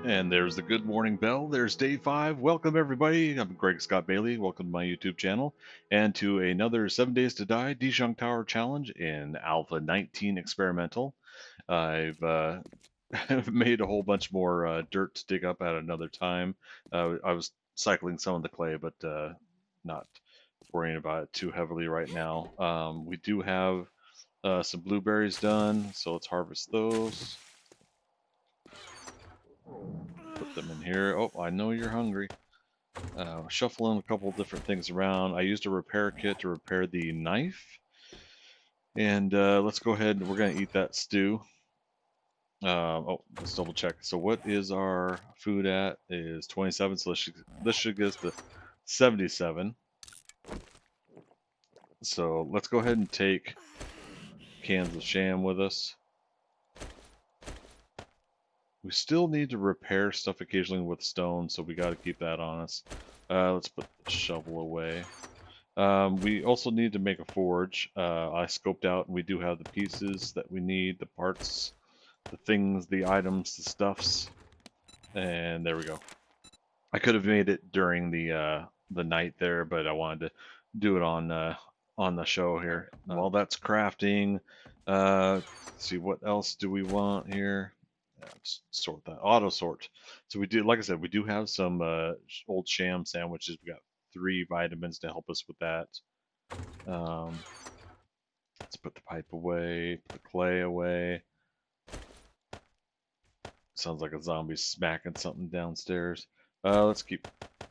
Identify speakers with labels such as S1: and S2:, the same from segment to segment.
S1: And there's the good morning bell. There's day 5. Welcome, everybody. I'm Greg Scott Bailey. Welcome to my YouTube channel and to another 7 Days to Die Dishong Tower Challenge in Alpha 19 Experimental. I've made a whole bunch more dirt to dig up at another time. I was cycling some of the clay, but not worrying about it too heavily right now. We do have some blueberries done, so let's harvest those. Put them in here. Oh, I know you're hungry. Shuffling a couple different things around. I used a repair kit to repair the knife. And let's go ahead and we're going to eat that stew. Oh, let's double check. So what is our food at? It is 27, so this should get us to 77. So let's go ahead and take cans of sham with us. We still need to repair stuff occasionally with stone, so we got to keep that on us. Let's put the shovel away. We also need to make a forge. I scoped out, and we do have the pieces that we need, the parts, the things, the items, the stuffs, and there we go. I could have made it during the night there, but I wanted to do it on the show here. While that's crafting, let's see what else do we want here. Let's sort that auto sort. So we do, like I said, we do have some old sham sandwiches. We got 3 vitamins to help us with that. Let's put the pipe away, put the clay away. Sounds like a zombie smacking something downstairs. Let's keep a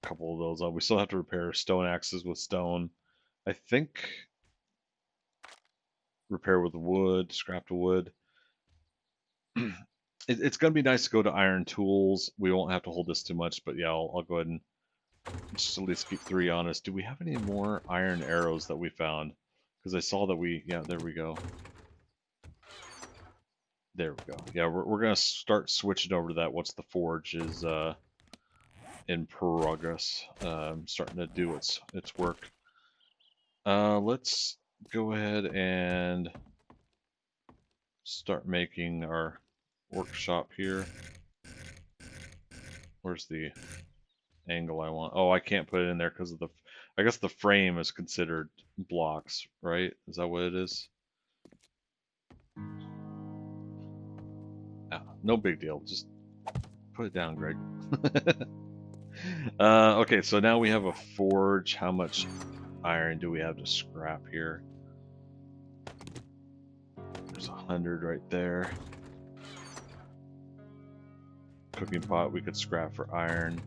S1: couple of those on. We still have to repair stone axes with stone. I think repair with wood, scrap to wood. It's going to be nice to go to iron tools. We won't have to hold this too much, but yeah, I'll go ahead and just at least keep 3 on us. Do we have any more iron arrows that we found? Because I saw that yeah, there we go. There we go. Yeah, we're going to start switching over to that once the forge is in progress. Starting to do its work. Let's go ahead and start making our workshop here. Where's the angle I want? Oh, I can't put it in there because of I guess the frame is considered blocks, right? Is that what it is? Ah, no big deal. Just put it down, Greg. Okay, so now we have a forge. How much iron do we have to scrap here? There's 100 right there. Cooking pot we could scrap for iron.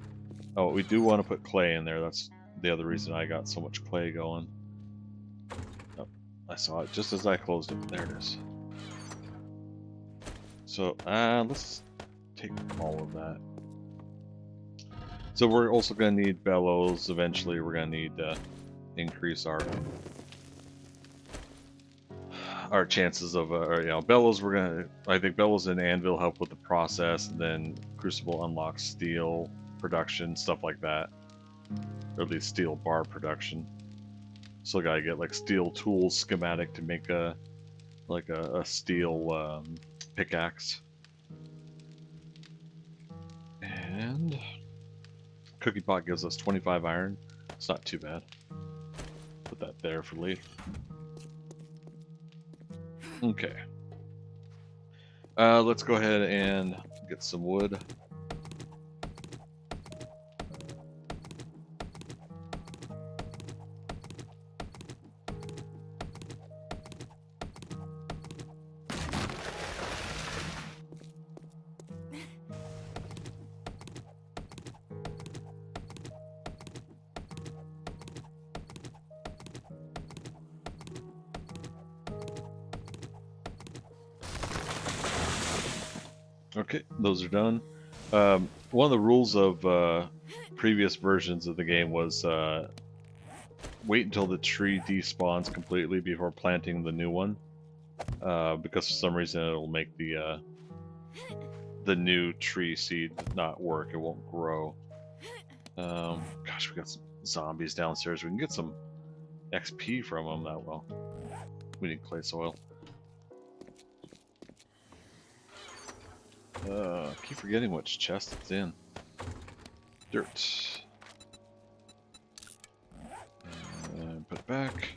S1: Oh, we do want to put clay in there. That's the other reason I got so much clay going. Oh, I saw it just as I closed it. There it is. So let's take all of that. So we're also going to need bellows. Eventually we're going to need to increase our chances of bellows. I think bellows and anvil help with the process, and then crucible unlocks steel production, stuff like that, or at least steel bar production. Still gotta get like steel tools schematic to make a steel pickaxe. And cooking pot gives us 25 iron. It's not too bad. Put that there for later. Okay. Let's go ahead and get some wood. Okay, those are done. One of the rules of previous versions of the game was wait until the tree despawns completely before planting the new one, because for some reason it'll make the new tree seed not work. It won't grow. Gosh, we got some zombies downstairs. We can get some XP from them that well. We need clay soil. Keep forgetting which chest it's in. Dirt. And put it back.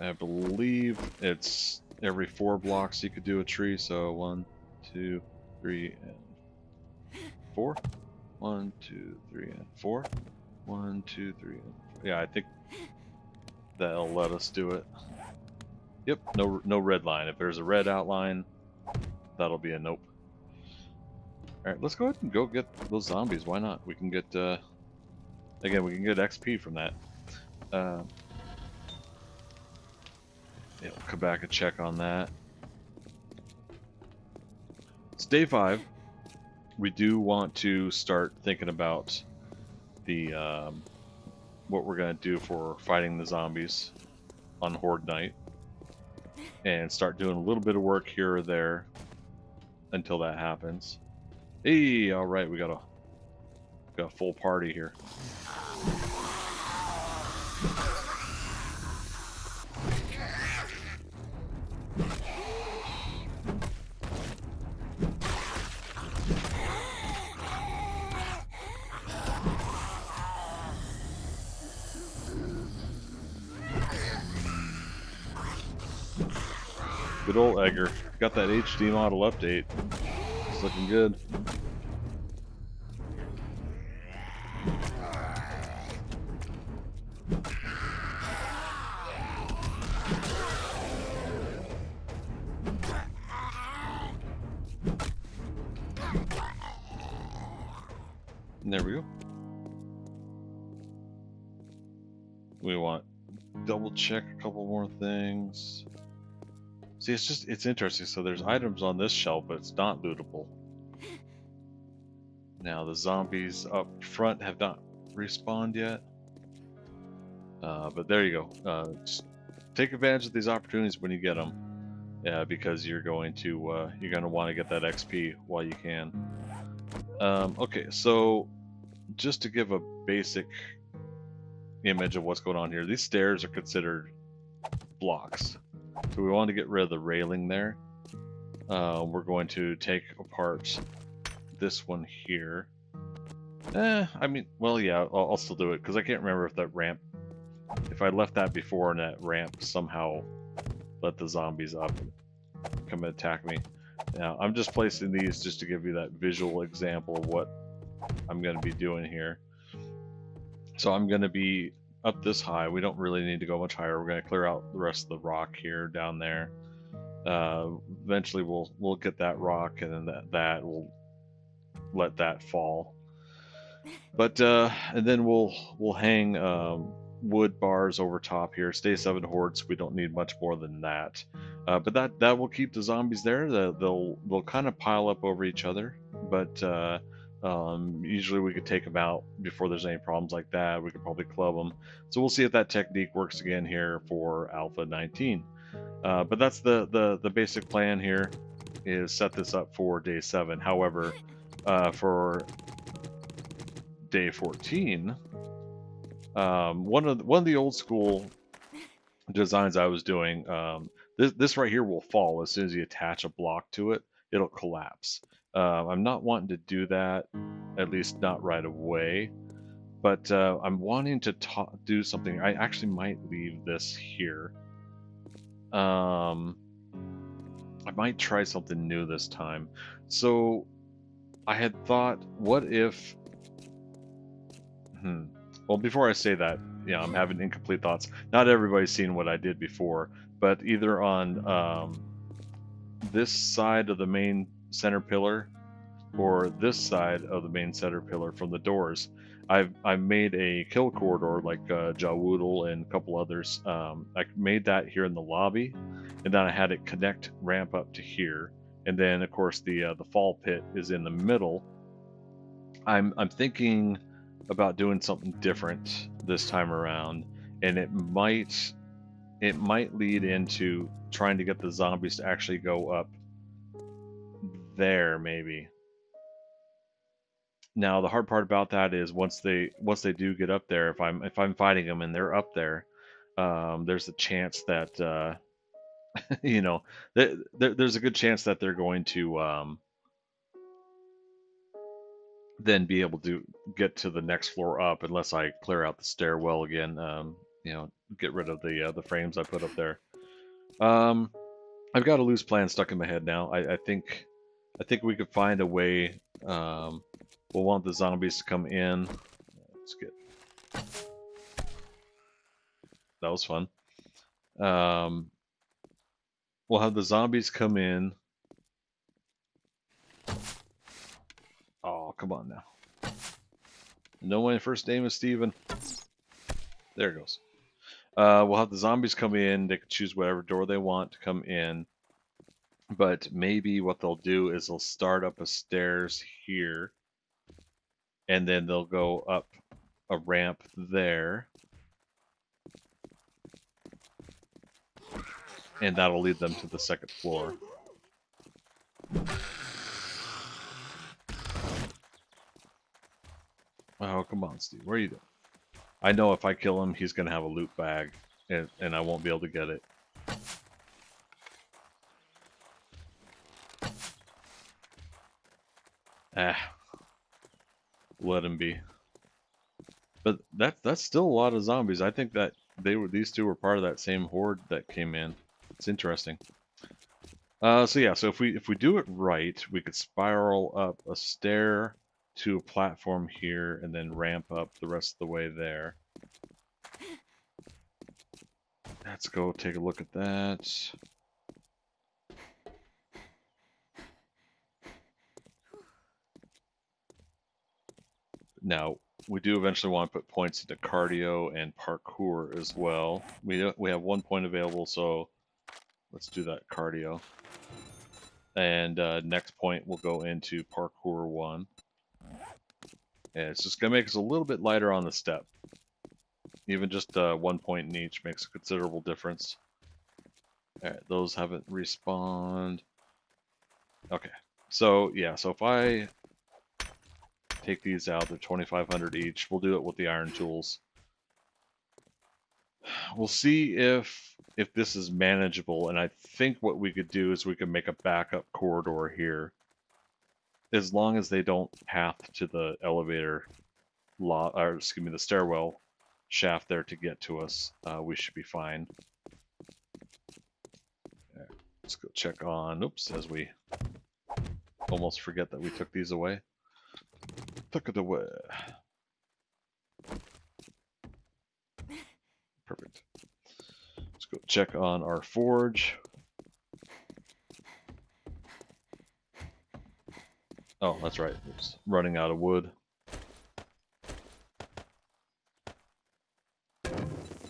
S1: I believe it's every 4 blocks you could do a tree, so 1, 2, 3, and 4. 1, 2, 3, and 4. 1, 2, 3, and 4. Yeah, I think that'll let us do it. Yep, no red line. If there's a red outline, that'll be a nope. Alright, let's go ahead and go get those zombies. Why not? We can get, again, we can get XP from that. Yeah, we'll come back and check on that. It's day 5. We do want to start thinking about the what we're going to do for fighting the zombies on Horde Night, and start doing a little bit of work here or there until that happens. Hey, all right, we got a full party here. Good old Egger. Got that HD model update. It's looking good. And there we go. We want double check a couple more things. See, it's interesting. So there's items on this shelf, but it's not lootable. Now the zombies up front have not respawned yet. But there you go. Just take advantage of these opportunities when you get them, because you're going to want to get that XP while you can. Okay, so just to give a basic image of what's going on here, these stairs are considered blocks. So we want to get rid of the railing there. We're going to take apart this one here. I mean, well, yeah, I'll still do it because I can't remember if that ramp, if I left that before and that ramp somehow let the zombies up and come and attack me. Now, I'm just placing these just to give you that visual example of what I'm going to be doing here. So I'm going to be up this high. We don't really need to go much higher. We're going to clear out the rest of the rock here down there. Eventually we'll get that rock, and then that will let that fall. But and then we'll hang wood bars over top here. Stay 7 hordes. We don't need much more than that. But that will keep the zombies there. They'll kind of pile up over each other, but usually we could take them out before there's any problems like that. We could probably club them. So we'll see if that technique works again here for Alpha 19. But that's the basic plan here, is set this up for day 7. However, for day 14, one of the old school designs I was doing, this right here will fall as soon as you attach a block to it. It'll collapse. I'm not wanting to do that, at least not right away, but I'm wanting to do something. I actually might leave this here. I might try something new this time. So I had thought, what if... Well, before I say that, yeah, I'm having incomplete thoughts. Not everybody's seen what I did before, but either on this side of the main center pillar or this side of the main center pillar from the doors, I've made a kill corridor like Jawoodle and a couple others. I made that here in the lobby, and then I had it connect ramp up to here, and then of course the fall pit is in the middle. I'm thinking about doing something different this time around, and it might lead into trying to get the zombies to actually go up there, maybe. Now the hard part about that is once they do get up there, if I'm fighting them and they're up there, there's a chance that You know, there's a good chance that they're going to then be able to get to the next floor up unless I clear out the stairwell again. You know, get rid of the frames I put up there. I've got a loose plan stuck in my head now. I think we could find a way. We'll want the zombies to come in. Let's get that was fun. We'll have the zombies come in. Oh, come on now. No, my first name is Steven. There it goes. We'll have the zombies come in. They can choose whatever door they want to come in. But maybe what they'll do is they'll start up a stairs here. And then they'll go up a ramp there. And that'll lead them to the second floor. Oh, come on, Steve. Where are you doing? I know if I kill him, he's going to have a loot bag. And I won't be able to get it. Let him be. But that's still a lot of zombies. I think that these two were part of that same horde that came in. It's interesting. So yeah, so if we do it right, we could spiral up a stair to a platform here and then ramp up the rest of the way there. Let's go take a look at that. Now, we do eventually want to put points into cardio and parkour as well. We have 1 point available, so let's do that cardio. And next point we'll go into parkour 1. And it's just going to make us a little bit lighter on the step. Even just 1 point in each makes a considerable difference. Alright, those haven't respawned. Okay, so yeah, so if I take these out, they're 2,500 each. We'll do it with the iron tools. We'll see if this is manageable, and I think what we could do is we could make a backup corridor here. As long as they don't path to the elevator or excuse me, the stairwell shaft there to get to us, we should be fine. Right, let's go check on, oops, as we almost forget that we took these away. Took it away. Perfect. Let's go check on our forge. Oh, that's right. It's running out of wood.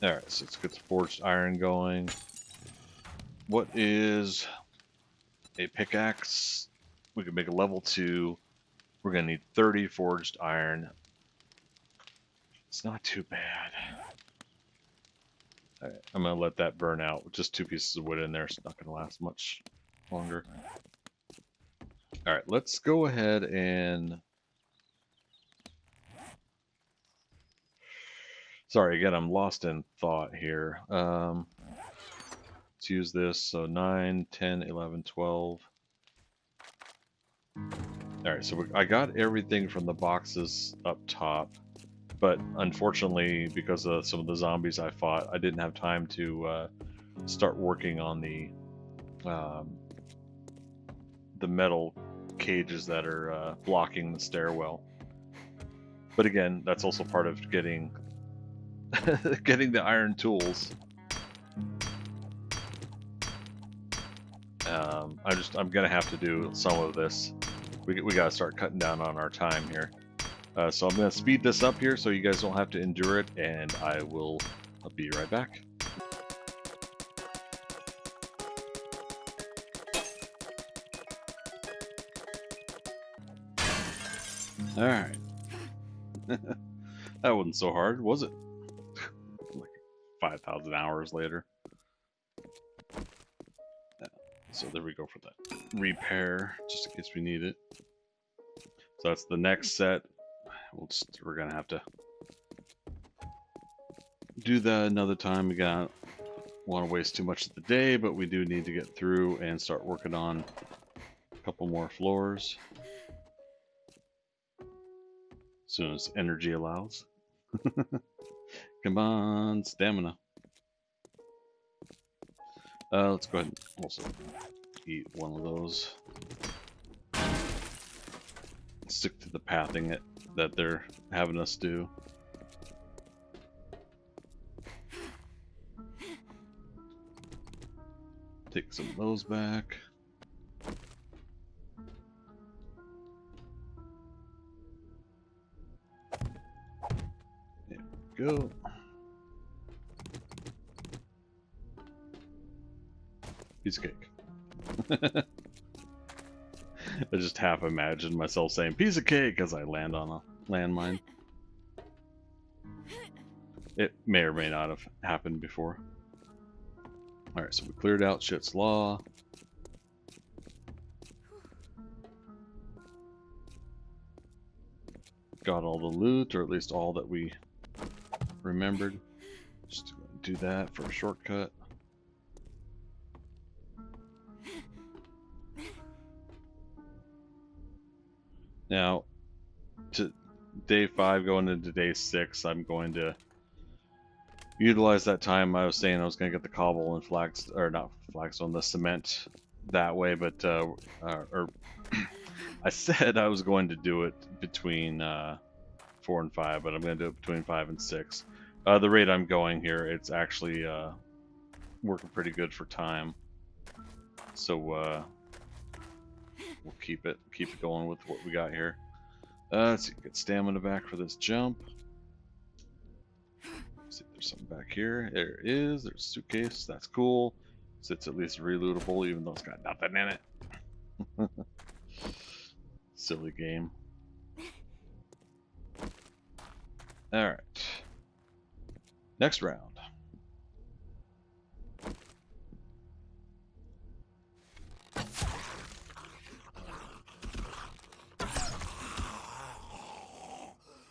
S1: Alright, so let's get the forged iron going. What is a pickaxe? We can make a level 2. We're going to need 30 forged iron. It's not too bad. Alright, I'm going to let that burn out with just 2 pieces of wood in there. It's not going to last much longer. Alright, let's go ahead and... Sorry, again, I'm lost in thought here. Let's use this. So 9, 10, 11, 12. Alright, so I got everything from the boxes up top. But unfortunately, because of some of the zombies I fought, I didn't have time to start working on the metal cages that are blocking the stairwell. But again, that's also part of getting getting the iron tools. I'm gonna have to do some of this. We gotta start cutting down on our time here. So I'm gonna speed this up here so you guys don't have to endure it, and I'll be right back. All right. That wasn't so hard, was it? Like 5,000 hours later. So there we go for that repair, just in case we need it. So that's the next set. We're gonna have to do that another time. We got want to waste too much of the day, but we do need to get through and start working on a couple more floors as soon as energy allows. Come on, stamina. Let's go ahead and also eat one of those. Stick to the pathing that they're having us do. Take some of those back. There we go. Piece of cake. I just half imagined myself saying piece of cake as I land on a landmine. It may or may not have happened before. Alright, so we cleared out shit's law. Got all the loot, or at least all that we remembered. Just do that for a shortcut. Now, to day 5 going into day 6, I'm going to utilize that time. I was saying I was going to get the cobble and flax, or not flagstone, the cement that way, but or I said I was going to do it between 4 and 5, but I'm going to do it between 5 and 6. The rate I'm going here, it's actually working pretty good for time, so we'll keep it going with what we got here. Let's see, get stamina back for this jump. Let's see if there's something back here. There it is. There's a suitcase. That's cool. So it's at least relootable, even though it's got nothing in it. Silly game. Alright. Next round.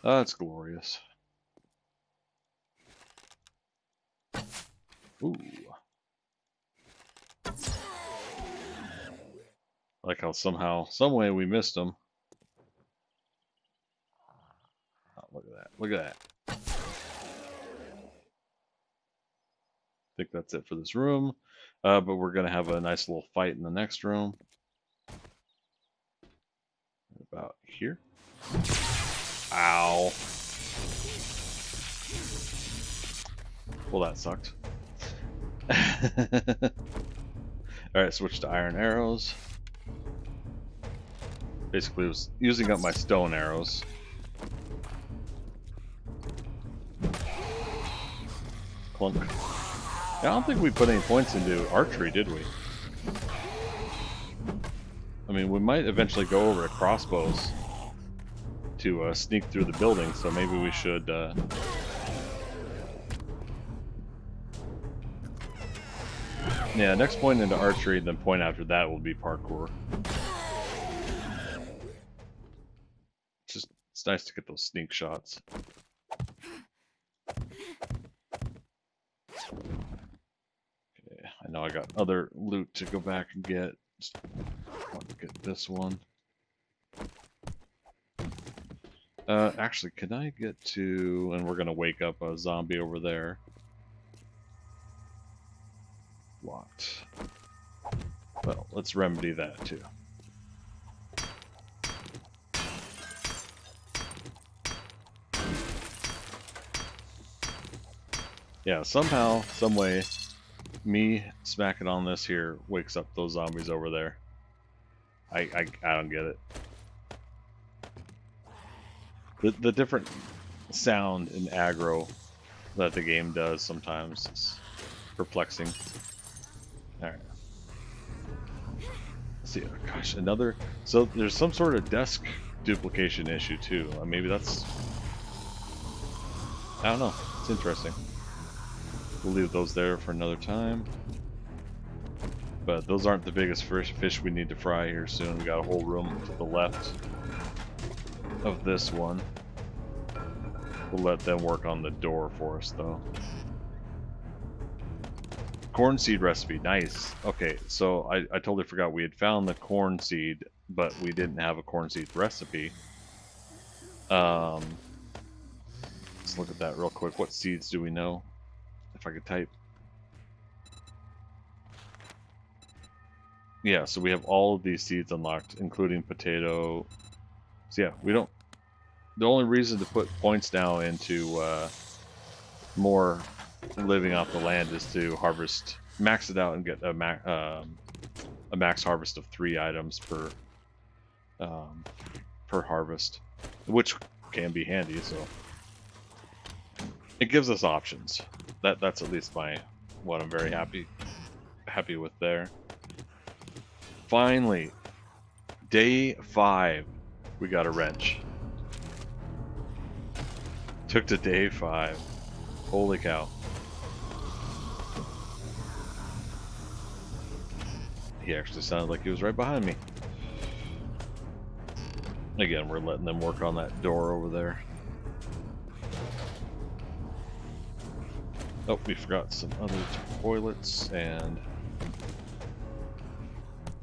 S1: That's glorious. Ooh. Like how somehow, some way we missed them. Oh, look at that. Look at that. I think that's it for this room. But we're going to have a nice little fight in the next room. About here. Ow. Well, that sucked. Alright, switch to iron arrows. Basically, I was using up my stone arrows. Clunk. I don't think we put any points into archery, did we? I mean, we might eventually go over to crossbows to sneak through the building, so maybe we should yeah, next point into archery, then point after that will be parkour. It's nice to get those sneak shots. Okay, I know I got other loot to go back and get. Just want to get this one. Actually, can I get to... And we're going to wake up a zombie over there. Locked. Well, let's remedy that too. Yeah, somehow, someway, me smacking on this here wakes up those zombies over there. I don't get it. The different sound and aggro that the game does sometimes is perplexing. Alright. Let's see. Oh, gosh, another... So there's some sort of desk duplication issue too. Maybe that's... I don't know. It's interesting. We'll leave those there for another time. But those aren't the biggest fish we need to fry here soon. We got a whole room to the left of this one. We'll let them work on the door for us, though. Corn seed recipe, nice. Okay, so I totally forgot we had found the corn seed, but we didn't have a corn seed recipe. Let's look at that real quick. What seeds do we know? If I could type. Yeah, so we have all of these seeds unlocked, including potato. So yeah, we don't. The only reason to put points now into more living off the land is to harvest, max it out, and get a max harvest of 3 items per harvest, which can be handy. So it gives us options. That's at least what I'm very happy with there. Finally, day 5, we got a wrench. Took to day 5. Holy cow. He actually sounded like he was right behind me. Again, we're letting them work on that door over there. Oh, we forgot some other toilets, and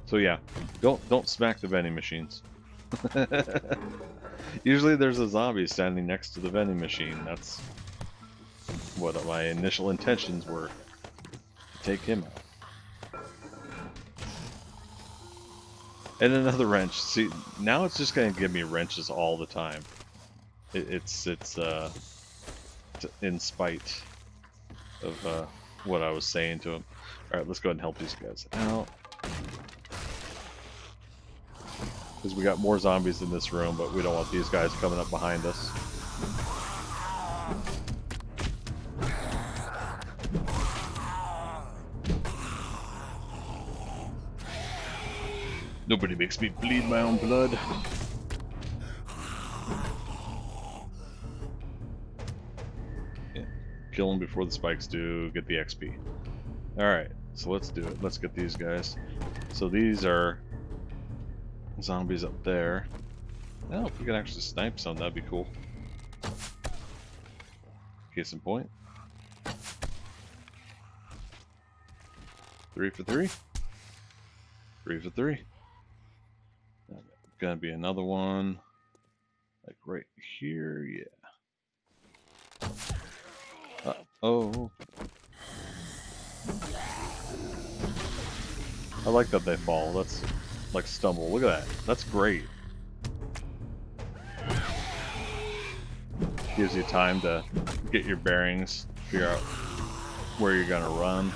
S1: so yeah, don't smack the vending machines. Usually there's a zombie standing next to the vending machine. That's what my initial intentions were, to take him out. And another wrench. See, now it's just going to give me wrenches all the time. It's in spite of what I was saying to him. All right, let's go ahead and help these guys out. Because we got more zombies in this room, but we don't want these guys coming up behind us. Nobody makes me bleed my own blood. Yeah. Kill them before the spikes do, get the XP. Alright, so let's do it. Let's get these guys. So these are zombies up there. Now, if we can actually snipe some, that'd be cool. Case in point. 3 for 3. 3 for 3. Gonna be another one. Like right here, yeah. Uh-oh. I like that they fall. That's like stumble. Look at that. That's great. Gives you time to get your bearings, figure out where you're gonna run.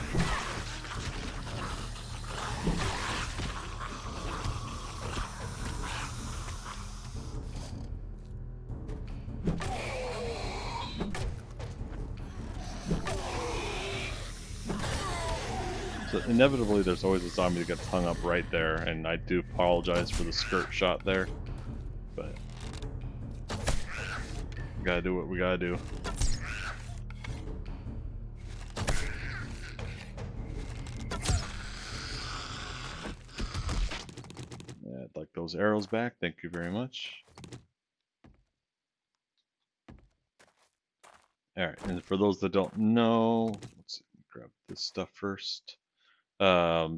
S1: So inevitably there's always a zombie that gets hung up right there, and I do apologize for the skirt shot there, but we gotta do what we gotta do. I'd like those arrows back, thank you very much. Alright, and for those that don't know, let's grab this stuff first.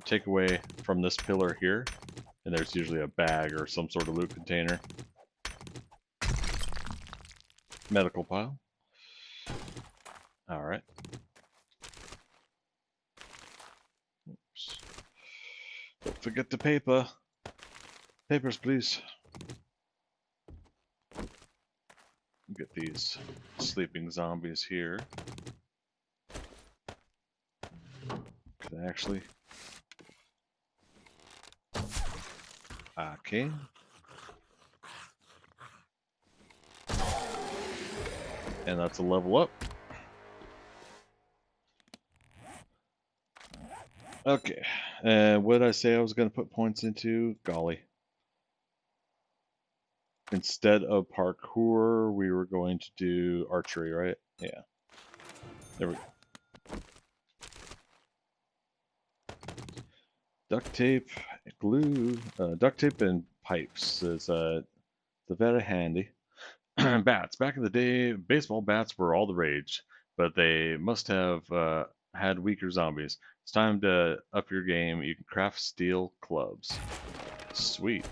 S1: Take away from this pillar here, and there's usually a bag or some sort of loot container. Medical pile. Alright. Oops. Don't forget the paper. Papers, please. Get these sleeping zombies here. Can I actually? Okay. And that's a level up. Okay. What did I say I was going to put points into? Golly. Instead of parkour, we were going to do archery, right? Yeah. There we go. Duct tape, glue, duct tape and pipes is very handy. Bats. Back in the day, baseball bats were all the rage, but they must have had weaker zombies. It's time to up your game. You can craft steel clubs. Sweet.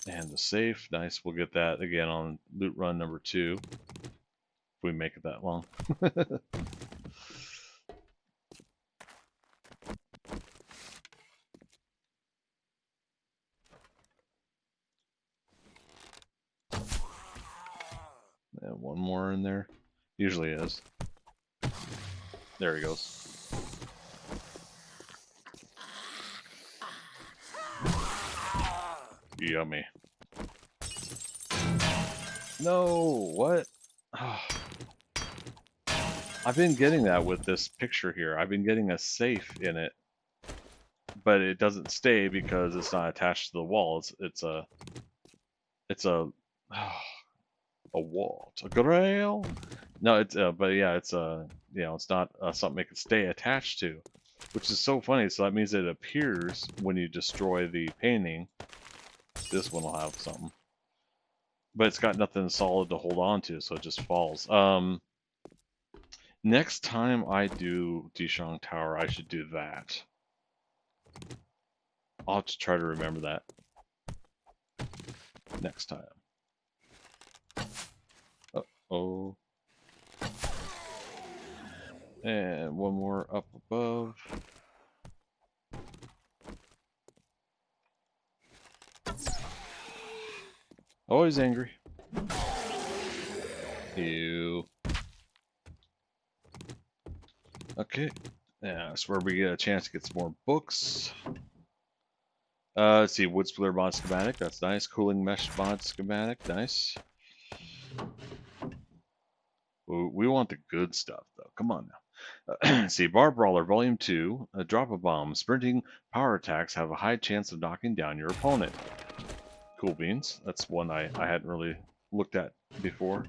S1: And the safe, nice. We'll get that again on loot run number 2. If we make it that long. And one more in there. Usually is. There he goes. Yummy. No, what? I've been getting that with this picture here. I've been getting a safe in it, but it doesn't stay because it's not attached to the wall. It's a wall. It's a grail. No, it's but yeah, it's it's not something it can stay attached to, which is so funny. So that means it appears when you destroy the painting. This one will have something, but it's got nothing solid to hold on to, so it just falls. Next time I do Dishong Tower, I should do that. I'll have to try to remember that next time. Uh-oh. And one more up above. Always angry. Ew. Okay. Yeah, that's where we get a chance to get some more books. Let's see, wood splitter mod schematic, that's nice. Cooling mesh mod schematic, nice. We want the good stuff, though. Come on now. See, Bar Brawler Volume 2, a drop a bomb. Sprinting power attacks have a high chance of knocking down your opponent. Cool beans. That's one I hadn't really looked at before.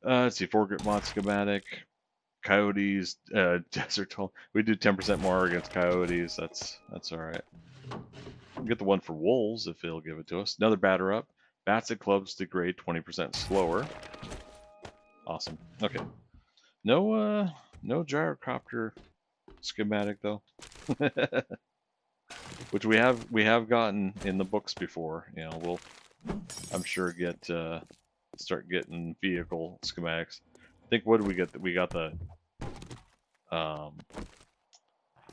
S1: Let's see, foregrip mod schematic. Coyotes, desert toll. We do 10% more against coyotes. That's alright. We'll get the one for wolves if it'll give it to us. Another batter up. Bats and clubs degrade 20% slower. Awesome. Okay. No gyrocopter schematic though. Which we have gotten in the books before. You know, we'll I'm sure start getting vehicle schematics. I think what did we get? We got the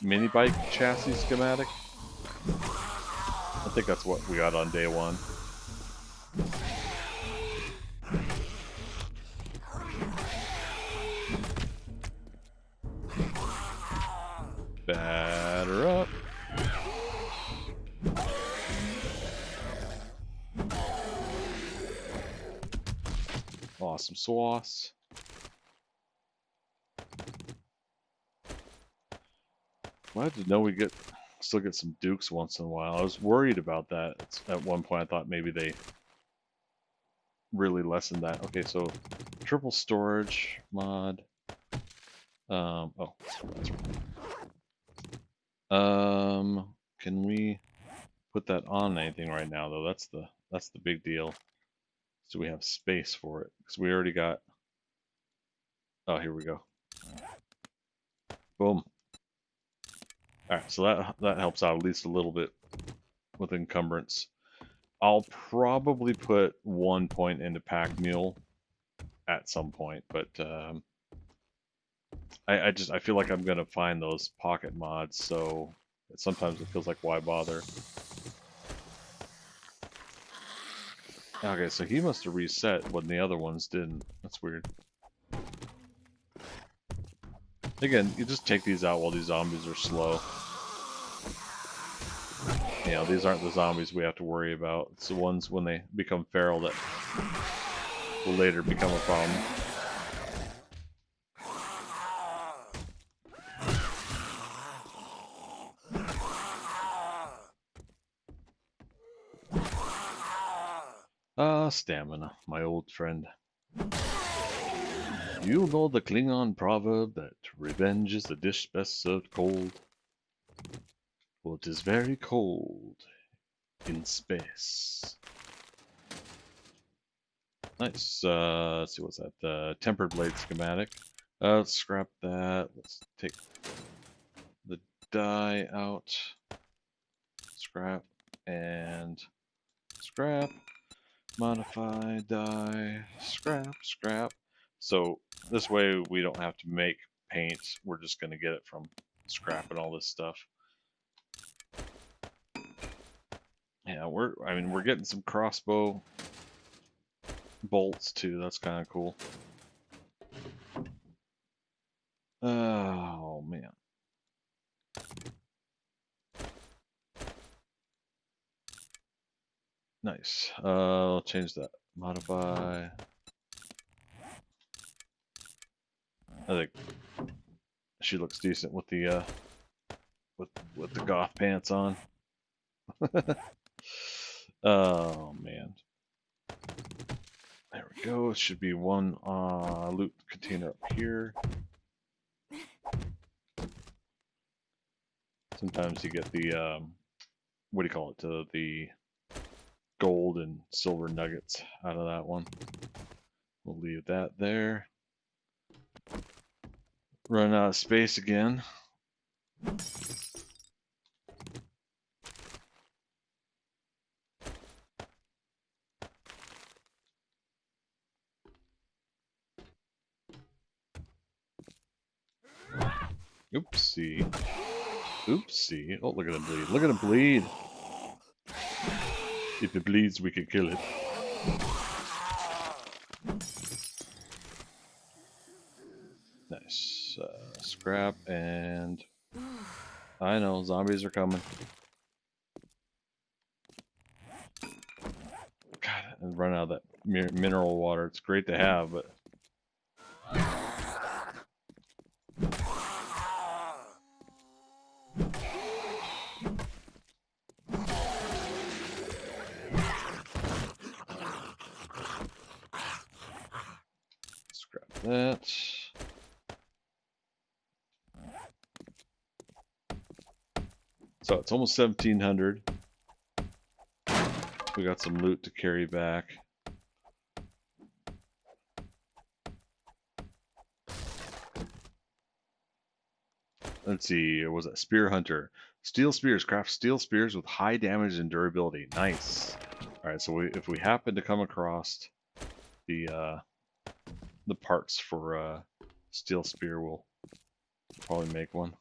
S1: mini bike chassis schematic. I think that's what we got on day 1. Batter up. Awesome sauce. Glad to know we still get some dukes once in a while. I was worried about that. At one point I thought maybe they really lessened that. Okay, so triple storage mod. Oh, that's right. Can we put that on anything right now though? That's the big deal. So we have space for it because we already got. Oh, here we go. Boom. All right, so that helps out at least a little bit with encumbrance. I'll probably put 1 point into Pack Mule at some point, but I feel like I'm gonna find those pocket mods, so sometimes it feels like why bother. Okay, so he must have reset when the other ones didn't. That's weird. Again, you just take these out while these zombies are slow. You know, these aren't the zombies we have to worry about. It's the ones when they become feral that will later become a problem. Stamina, my old friend. You know the Klingon proverb that revenge is the dish best served cold. Well, it is very cold in space. Nice. Let's see, what's that? Tempered blade schematic. Let's scrap that. Let's take the dye out. Scrap and scrap. Modify, dye, scrap, scrap. So this way we don't have to make paint. We're just going to get it from scrap and all this stuff. Yeah, we're getting some crossbow bolts too. That's kind of cool. Oh man. Nice. I'll change that. Modify. I think she looks decent with the with the goth pants on. Oh man. There we go. It should be one loot container up here. Sometimes you get the what do you call it? The gold and silver nuggets out of that one. We'll leave that there. Run out of space again. Oopsie. Oopsie. Oh, look at him bleed. Look at him bleed. If it bleeds, we can kill it. Nice. Scrap and... I know, zombies are coming. God, and run out of that mineral water. It's great to have, but... Scrap that. So it's almost 1700. We got some loot to carry back. Let's see, was it Spear Hunter? Steel spears, craft steel spears with high damage and durability. Nice. Alright, so if we happen to come across the parts for steel spear, we'll probably make one.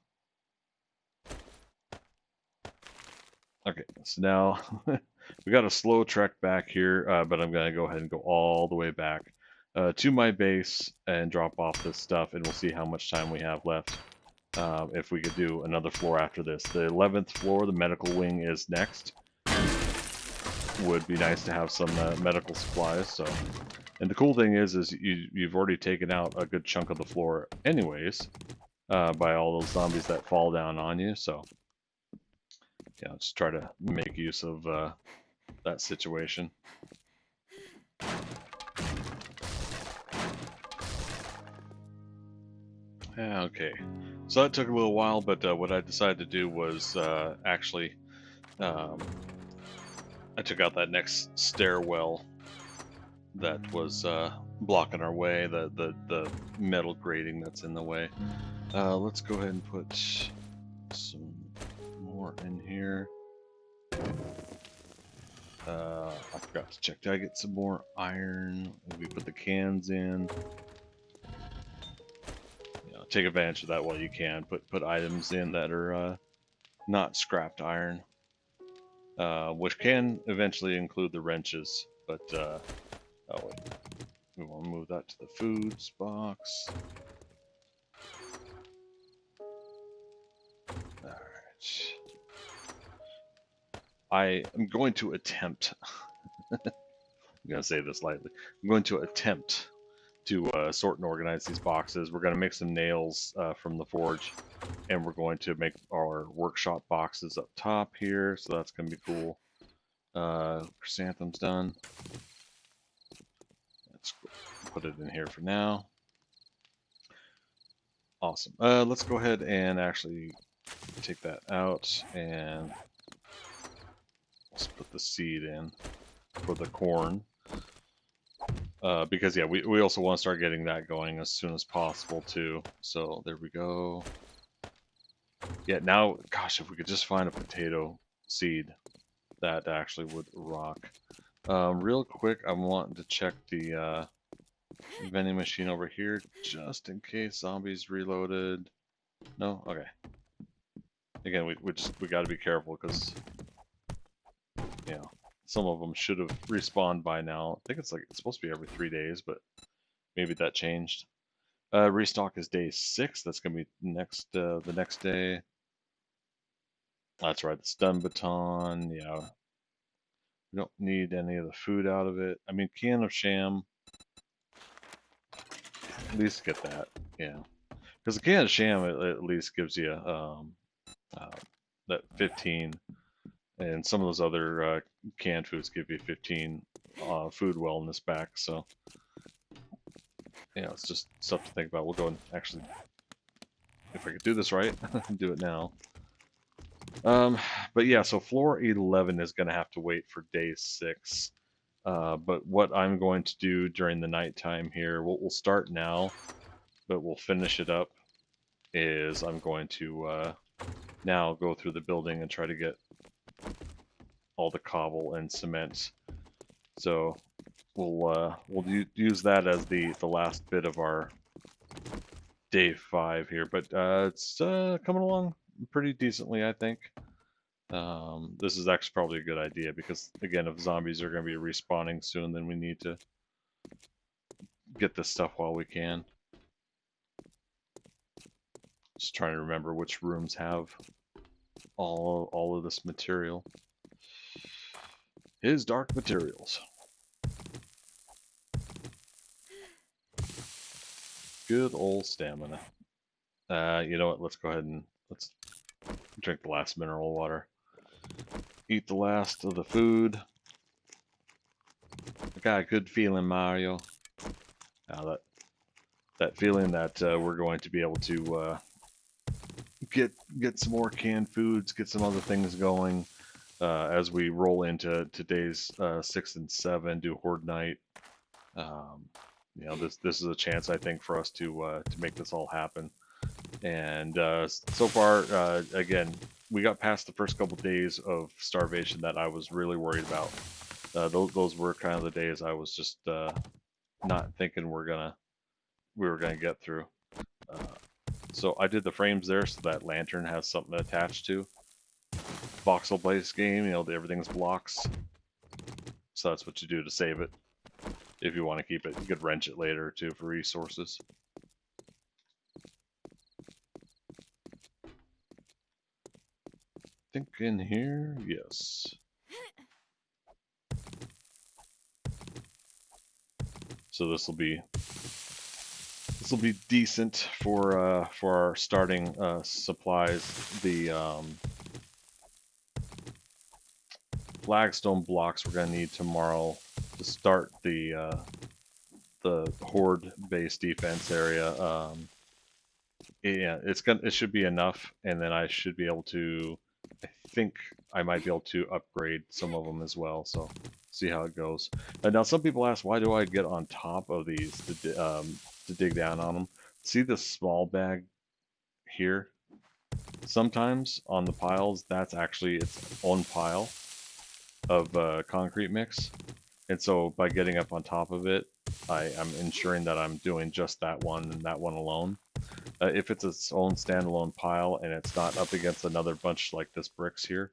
S1: Okay, so now we got a slow trek back here, but I'm going to go ahead and go all the way back to my base and drop off this stuff, and we'll see how much time we have left. If we could do another floor after this. The 11th floor, the medical wing, is next. Would be nice to have some medical supplies. So, and the cool thing is you've already taken out a good chunk of the floor anyways, by all those zombies that fall down on you. So, yeah, just try to make use of that situation. Okay, so that took a little while, but what I decided to do was actually I took out that next stairwell that was blocking our way, the metal grating that's in the way. Let's go ahead and put some more in here. I forgot to check. Did I get some more iron? We put the cans in. Take advantage of that while you can. Put items in that are not scrapped iron, which can eventually include the wrenches. But oh wait, we want to move that to the foods box. All right, I am going to attempt. I'm going to say this lightly. I'm going to attempt to sort and organize these boxes. We're going to make some nails from the forge, and we're going to make our workshop boxes up top here, so that's going to be cool. Chrysanthemum's done. Let's put it in here for now. Awesome. Let's go ahead and actually take that out, and let's put the seed in for the corn. Because yeah, we also want to start getting that going as soon as possible too. So there we go. Yeah, now, gosh, if we could just find a potato seed, that actually would rock. Real quick, I'm wanting to check the vending machine over here, just in case zombies reloaded. No? Okay. Again, we got to be careful, because, you know, some of them should have respawned by now. I think it's supposed to be every 3 days, but maybe that changed. Restock is day 6. That's gonna be the next day. That's right, the stun baton. Yeah, we don't need any of the food out of it. I mean, can of sham. At least get that. Yeah, because the can of sham at least gives you uh, that 15, and some of those other canned foods give you 15 food wellness back. So yeah, it's just stuff to think about. We'll go and actually, if I could do this right, do it now. But yeah, so floor 11 is going to have to wait for day 6. But what I'm going to do during the nighttime here, we'll start now, but we'll finish it up, is I'm going to now go through the building and try to get all the cobble and cement. So we'll use that as the last bit of our day 5 here. But it's coming along pretty decently, I think. This is actually probably a good idea because, again, if zombies are going to be respawning soon, then we need to get this stuff while we can. Just trying to remember which rooms have all of this material. His dark materials. Good old stamina. You know what? Let's go ahead and let's drink the last mineral water. Eat the last of the food. I got a good feeling, Mario. Now that feeling that we're going to be able to get some more canned foods, get some other things going as we roll into today's 6 and 7, do Horde Night. You know, this is a chance, I think, for us to make this all happen. And so far, again, we got past the first couple days of starvation that I was really worried about. Those were kind of the days I was just not thinking we were gonna get through. So I did the frames there so that lantern has something attached to. Voxel-based game, you know, everything's blocks. So that's what you do to save it. If you want to keep it, you could wrench it later too for resources. I think in here, yes. So this will be decent for our starting supplies. The flagstone blocks we're gonna need tomorrow to start the horde base defense area. Yeah, it should be enough, and then I should be able to. I think I might be able to upgrade some of them as well. So see how it goes. Now some people ask, why do I get on top of these to dig down on them? See the small bag here? Sometimes on the piles, that's actually its own pile of concrete mix. And so by getting up on top of it, I'm ensuring that I'm doing just that one and that one alone. If it's its own standalone pile and it's not up against another bunch like this bricks here,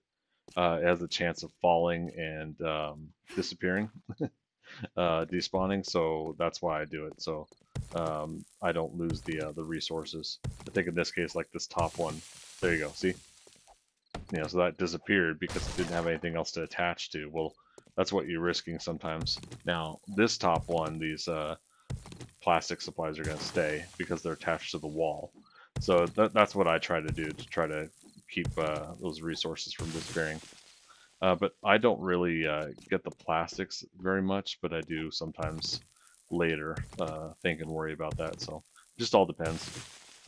S1: it has a chance of falling and disappearing, despawning. So that's why I do it. So I don't lose the resources. I think in this case, like this top one, there you go. See, you know, so that disappeared because it didn't have anything else to attach to. Well, that's what you're risking sometimes. Now this top one, these plastic supplies are going to stay because they're attached to the wall. So that's what I try to do to try to keep those resources from disappearing. But I don't really get the plastics very much, but I do sometimes later think and worry about that. So it just all depends.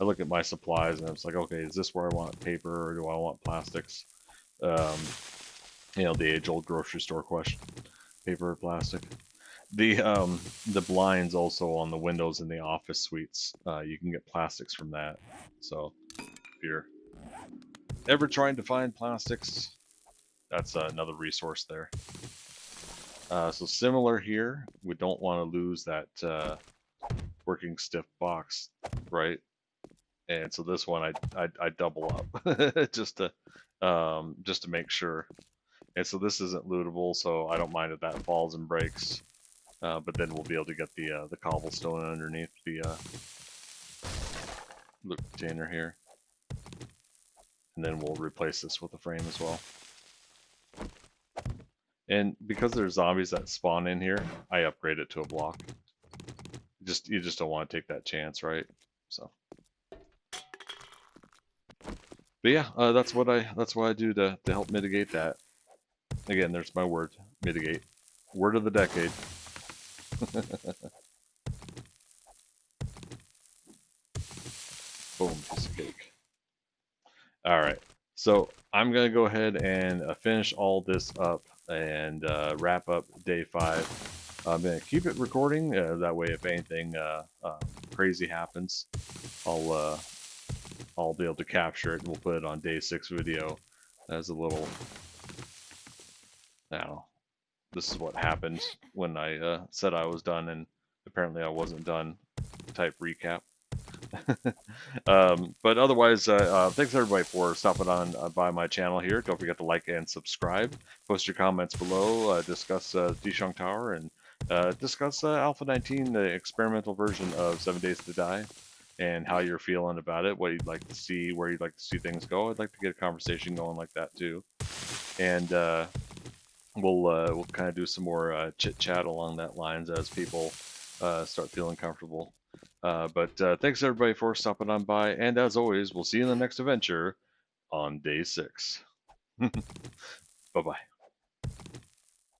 S1: I look at my supplies and it's like, okay, is this where I want paper or do I want plastics? You know, the age-old grocery store question, paper or plastic. The blinds also on the windows in the office suites. You can get plastics from that. So if you're ever trying to find plastics, that's another resource there. So similar here, we don't want to lose that working stiff box, right? And so this one I double up just to make sure. And so this isn't lootable, so I don't mind if that falls and breaks. But then we'll be able to get the cobblestone underneath the container here, and then we'll replace this with a frame as well. And because there's zombies that spawn in here, I upgrade it to a block. You just don't want to take that chance, right? So, but yeah, that's what I do to help mitigate that. Again, there's my word, mitigate. Word of the decade. Boom, piece of cake. All right, so I'm gonna go ahead and finish all this up and wrap up day 5. I'm gonna keep it recording. That way, if anything crazy happens, I'll be able to capture it and we'll put it on day 6 video as a little. Now, this is what happened when I said I was done and apparently I wasn't done. Type recap. But otherwise, thanks everybody for stopping on by my channel here. Don't forget to like and subscribe. Post your comments below. Discuss Dishong Tower and discuss Alpha 19, the experimental version of 7 Days to Die, and how you're feeling about it. What you'd like to see, where you'd like to see things go. I'd like to get a conversation going like that too. And we'll kind of do some more chit chat along that lines as people start feeling comfortable. But thanks everybody for stopping on by, and as always, we'll see you in the next adventure on day 6. Bye-bye.